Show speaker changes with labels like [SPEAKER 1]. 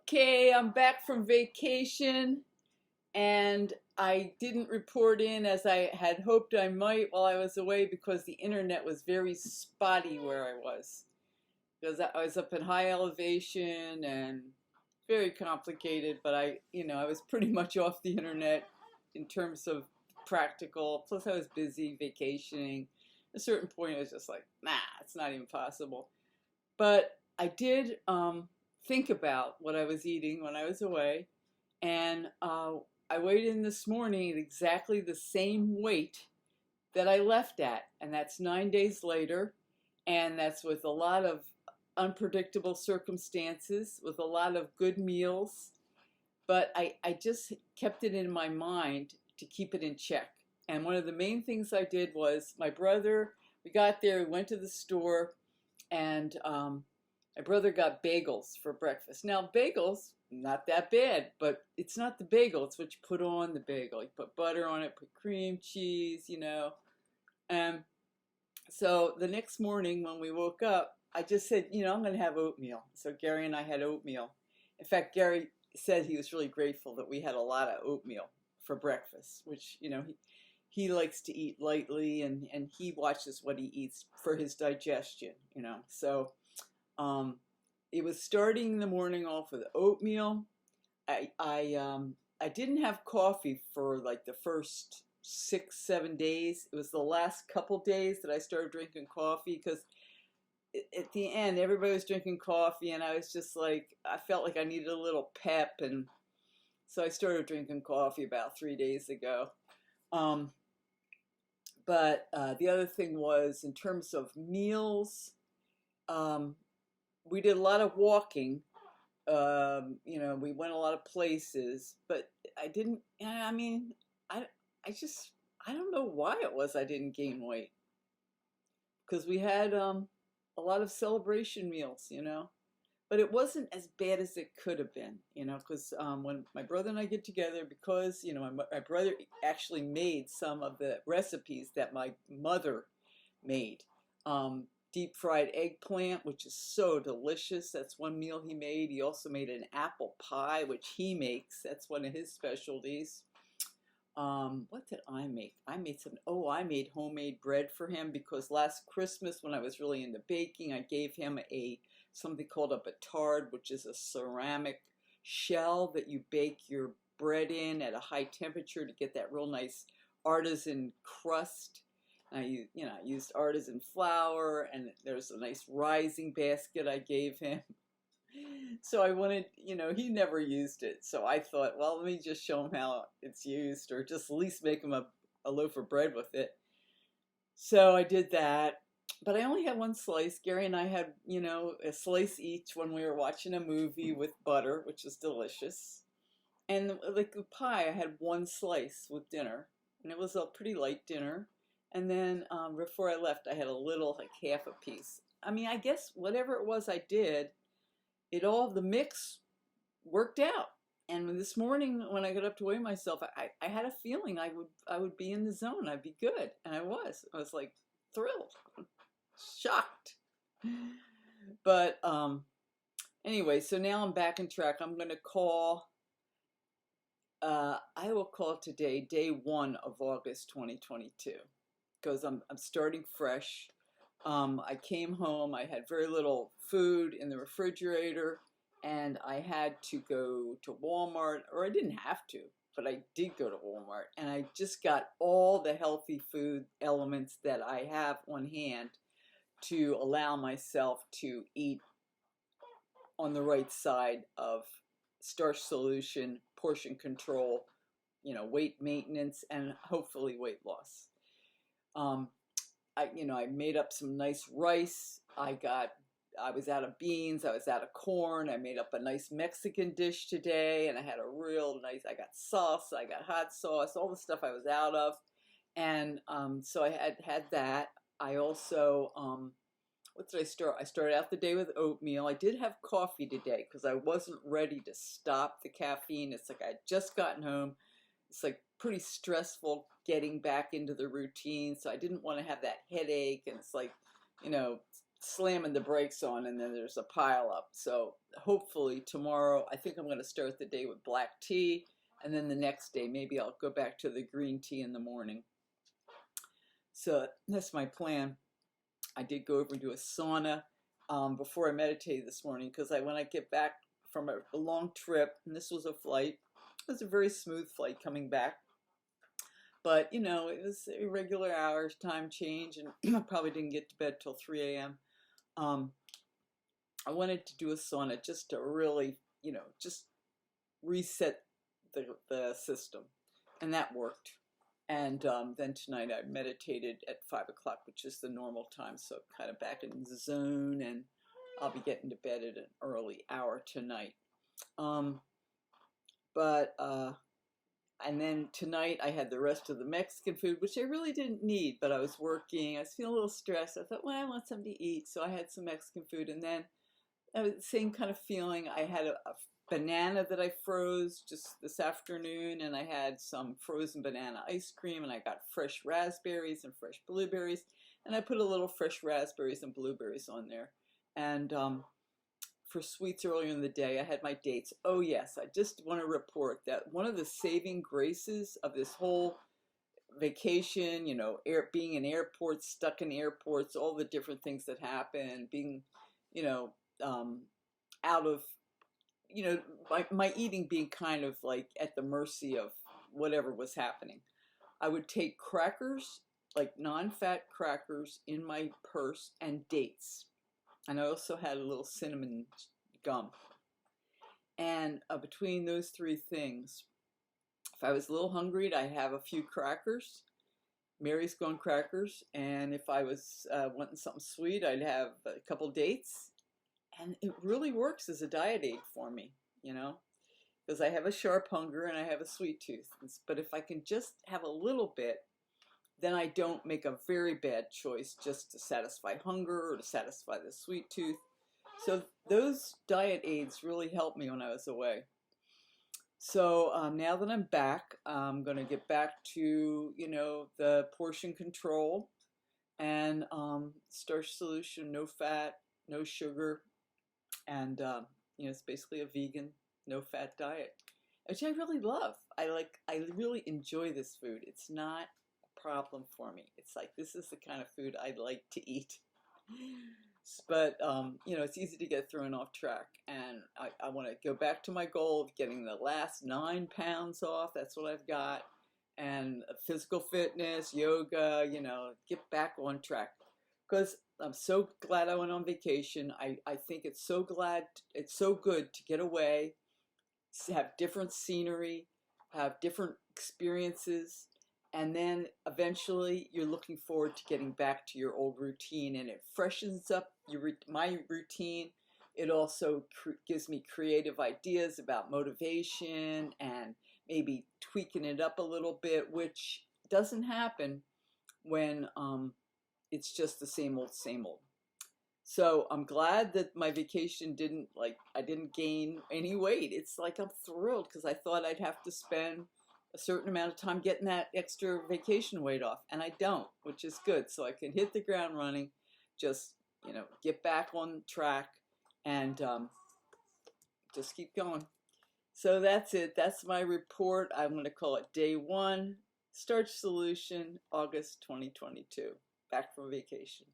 [SPEAKER 1] Okay, I'm back from vacation and I didn't report in as I had hoped I might while I was away because the internet was very spotty where I was. Because I was up in high elevation and very complicated, but I was pretty much off the internet in terms of practical. Plus, I was busy vacationing. At a certain point, I was just like, nah, it's not even possible. But I did think about what I was eating when I was away, and I weighed in this morning at exactly the same weight that I left at, and that's 9 days later, and that's with a lot of unpredictable circumstances, with a lot of good meals, but I just kept it in my mind to keep it in check. And one of the main things I did was my brother, we got there, we went to the store, and my brother got bagels for breakfast. Now, bagels, not that bad, but it's not the bagel. It's what you put on the bagel. You put butter on it, put cream, cheese. And so the next morning when we woke up, I just said, I'm going to have oatmeal. So Gary and I had oatmeal. In fact, Gary said he was really grateful that we had a lot of oatmeal for breakfast, which, he likes to eat lightly, and he watches what he eats for his digestion. So it was starting the morning off with oatmeal. I didn't have coffee for like the first 6, 7 days. It was the last couple days that I started drinking coffee because at the end everybody was drinking coffee, and I was just like, I felt like I needed a little pep, and so I started drinking coffee about 3 days ago. But the other thing was, in terms of meals, we did a lot of walking. We went a lot of places, but I didn't. I mean, I don't know why it was I didn't gain weight because we had a lot of celebration meals. But it wasn't as bad as it could have been. Because when my brother and I get together, because, my brother actually made some of the recipes that my mother made. Deep fried eggplant, which is so delicious. That's one meal he made. He also made an apple pie, which he makes. That's one of his specialties. What did I make? I made homemade bread for him because last Christmas when I was really into baking, I gave him something called a batard, which is a ceramic shell that you bake your bread in at a high temperature to get that real nice artisan crust. I used artisan flour, and there's a nice rising basket I gave him. So I wanted, he never used it. So I thought, well, let me just show him how it's used, or just at least make him a loaf of bread with it. So I did that. But I only had one slice. Gary and I had, a slice each when we were watching a movie with butter, which is delicious. And like the pie, I had one slice with dinner. And it was a pretty light dinner. And then before I left, I had a little, like half a piece. I mean, I guess whatever it was I did, the mix worked out. And this morning when I got up to weigh myself, I had a feeling I would be in the zone. I'd be good. And I was. I was like thrilled, shocked. But anyway, so now I'm back on track. I will call today day 1 of August 2022 because I'm starting fresh. I came home, I had very little food in the refrigerator, and I had to go to Walmart, or I didn't have to, but I did go to Walmart, and I just got all the healthy food elements that I have on hand to allow myself to eat on the right side of starch solution, portion control, weight maintenance, and hopefully weight loss. I made up some nice rice. I was out of beans. I was out of corn. I made up a nice Mexican dish today, and I had I got salsa, I got hot sauce, all the stuff I was out of. And so I had that. I also, what did I start? I started out the day with oatmeal. I did have coffee today because I wasn't ready to stop the caffeine. It's like I had just gotten home. It's like pretty stressful getting back into the routine, so I didn't want to have that headache, and it's like, slamming the brakes on, and then there's a pile up. So hopefully tomorrow, I think I'm going to start the day with black tea, and then the next day maybe I'll go back to the green tea in the morning. So that's my plan. I did go over and do a sauna before I meditated this morning, because when I get back from a long trip, and this was a flight, it was a very smooth flight coming back. But, you know, it was irregular hours, time change, and I probably didn't get to bed till 3 a.m. Um, I wanted to do a sauna just to really, you know, just reset the system. And that worked. And then tonight I meditated at 5 o'clock, which is the normal time. So kind of back in the zone, and I'll be getting to bed at an early hour tonight. Um, but and then tonight I had the rest of the Mexican food, which I really didn't need, but I was working. I was feeling a little stressed. I thought, well, I want something to eat. So I had some Mexican food. And then the same kind of feeling. I had a banana that I froze just this afternoon, and I had some frozen banana ice cream, and I got fresh raspberries and fresh blueberries, and I put a little fresh raspberries and blueberries on there. And for sweets earlier in the day, I had my dates. Oh yes, I just want to report that one of the saving graces of this whole vacation, you know, being in airports, stuck in airports, all the different things that happen, being, you know, out of, you know, my eating being kind of like at the mercy of whatever was happening. I would take crackers, like non-fat crackers, in my purse, and dates. And I also had a little cinnamon gum. And between those three things, if I was a little hungry, I'd have a few crackers, Mary's Gone crackers. And if I was wanting something sweet, I'd have a couple dates. And it really works as a diet aid for me, you know, because I have a sharp hunger and I have a sweet tooth. But if I can just have a little bit, then I don't make a very bad choice just to satisfy hunger or to satisfy the sweet tooth. So those diet aids really helped me when I was away. So now that I'm back, I'm going to get back to, you know, the portion control and starch solution, no fat, no sugar, and you know, it's basically a vegan, no fat diet, which I really love. I really enjoy this food. It's not a problem for me. It's like, this is the kind of food I'd like to eat. But you know, it's easy to get thrown off track, and I want to go back to my goal of getting the last 9 pounds off. That's what I've got, and physical fitness, yoga, you know, get back on track, because I'm so glad I went on vacation. I think it's so good to get away, have different scenery, have different experiences, and then eventually you're looking forward to getting back to your old routine, and it freshens up my routine. It also gives me creative ideas about motivation and maybe tweaking it up a little bit, which doesn't happen when it's just the same old, same old. So I'm glad that my vacation I didn't gain any weight. It's like I'm thrilled, because I thought I'd have to spend a certain amount of time getting that extra vacation weight off, and I don't, which is good. So I can hit the ground running, just, you know, get back on track, and just keep going. So that's it. That's my report. I'm going to call it day 1, Starch Solution, August 2022. Back from vacation.